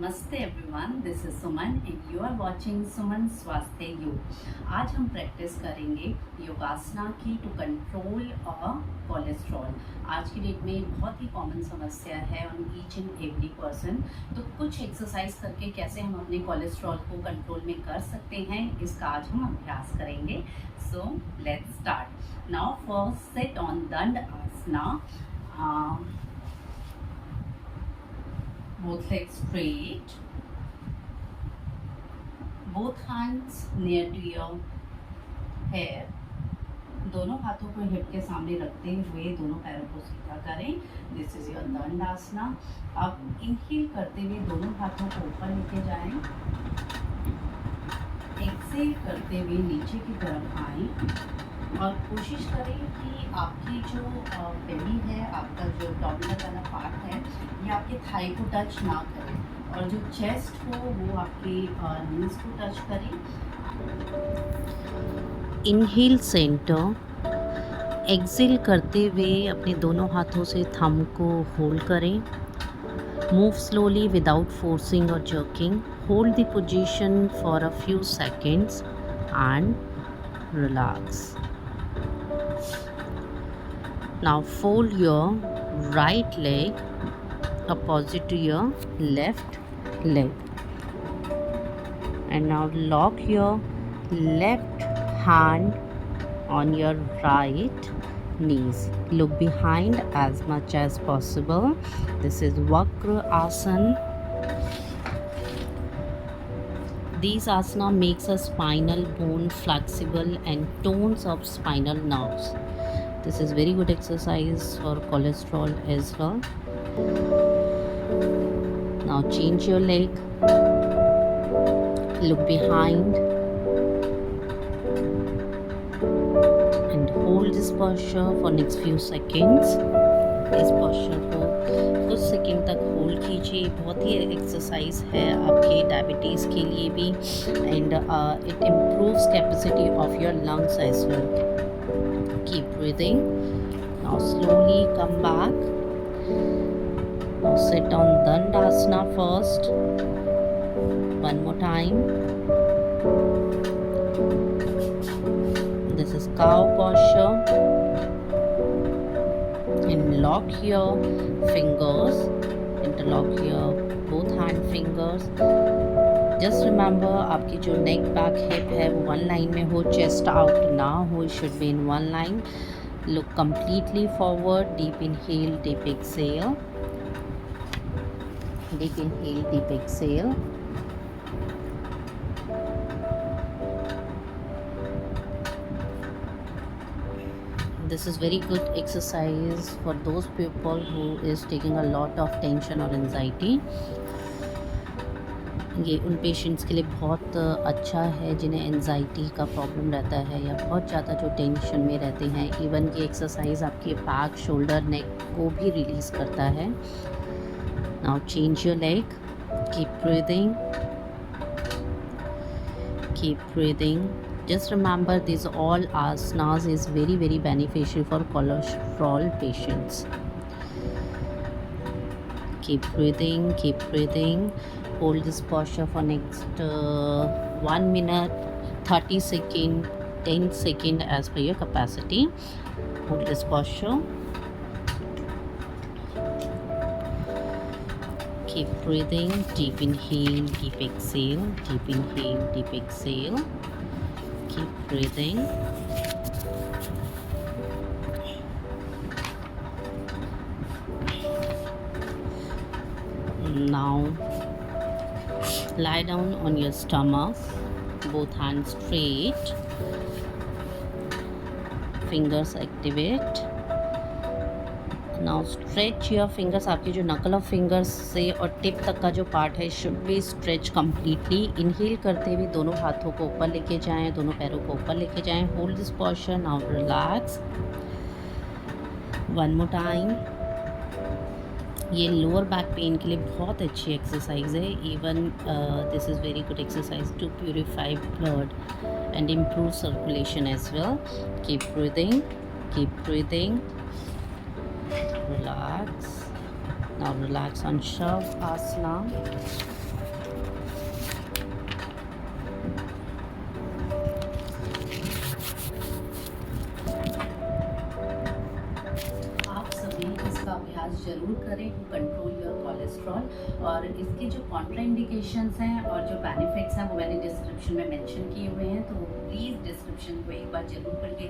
नमस्ते everyone, this is Suman and you are watching Suman Swasthya Yog. आज हम प्रैक्टिस करेंगे योगासना की टू कंट्रोल कोलेस्ट्रॉल। आज की डेट में बहुत ही कॉमन समस्या है on each and every person. तो कुछ एक्सरसाइज करके कैसे हम अपने कोलेस्ट्रॉल को कंट्रोल में कर सकते हैं, इसका आज हम अभ्यास करेंगे। So let's start. Now first sit on दंड आसना, both legs straight, both hands near to your hair। दोनों हाथों को हिप के सामने रखते हुए दोनों पैरों को सीधा करें। This is your Dandasana. अब इनहेल करते हुए दोनों हाथों को ऊपर लेके जाएं, एक्सेल करते हुए नीचे की तरफ आएं और कोशिश करें कि आपकी जो बेली है, आपका जो डॉमिनल वाला पार्ट है, ये आपके थाई को टच ना करे और जो चेस्ट हो वो आपके नीज को टच करे। इनहेल सेंटर, एक्सेल करते हुए अपने दोनों हाथों से थंब को होल्ड करें। मूव स्लोली विदाउट फोर्सिंग और jerking. Hold the position for a few seconds and relax. Now fold your right leg opposite to your left leg and now lock your left hand on your right knees. Look behind as much as possible. This is Vakra asan. These asana makes a spinal bone flexible and tones up spinal nerves. This is very good exercise for cholesterol as well. Now change your leg, look behind and hold this posture for next few seconds. इस posture को कुछ second तक hold कीजिए। बहुत ही exercise है आपके diabetes के लिए भी and it improves capacity of your lungs as well. Keep breathing. Now slowly come back. Now sit on Dandasana first. One more time. This is cow posture. And lock your fingers. Interlock your both hand fingers. Just remember आपकी जो नेक back hip है वो one line में हो, chest out ना हो, it should be in one line. Look completely forward, deep inhale, deep exhale, deep inhale, deep exhale. This is very good exercise for those people who is taking a lot of tension or anxiety. ये उन patients के लिए बहुत अच्छा है जिन्हें anxiety का problem रहता है या बहुत ज़्यादा जो टेंशन में रहते हैं। इवन ये एक्सरसाइज आपके बैक, शोल्डर, नेक को भी रिलीज़ करता है। Now change your leg, keep breathing, keep breathing. Just remember this all asanas is very very beneficial for cholesterol patients. Keep breathing, keep breathing. Hold this posture for next 1 minute, 30 second, 10 second as per your capacity. Hold this posture. Keep breathing. Deep inhale, deep exhale, deep inhale, deep exhale. Keep breathing. Now lie down on your stomach, both hands straight, fingers activate. Now stretch your fingers. आपकी जो नकल of fingers से और tip तक का जो part है should be stretch completely. Inhale करते हुए दोनों हाथों को ऊपर लेके जाएं, दोनों पैरों को ऊपर लेके जाएं। Hold this posture, now relax. One more time. ये लोअर बैक पेन के लिए बहुत अच्छी एक्सरसाइज है। Even this is very good exercise to purify blood and improve circulation as well. Keep breathing, keep breathing, relax. Now relax on Shavasana. इसका अभ्यास ज़रूर करें टू कंट्रोल योर कोलेस्ट्रॉल। और इसके जो कॉन्ट्रा इंडिकेशंस हैं और जो बेनिफिट्स हैं वो मैंने डिस्क्रिप्शन में मेंशन किए हुए हैं, तो प्लीज़ डिस्क्रिप्शन को एक बार ज़रूर पढ़िएगा।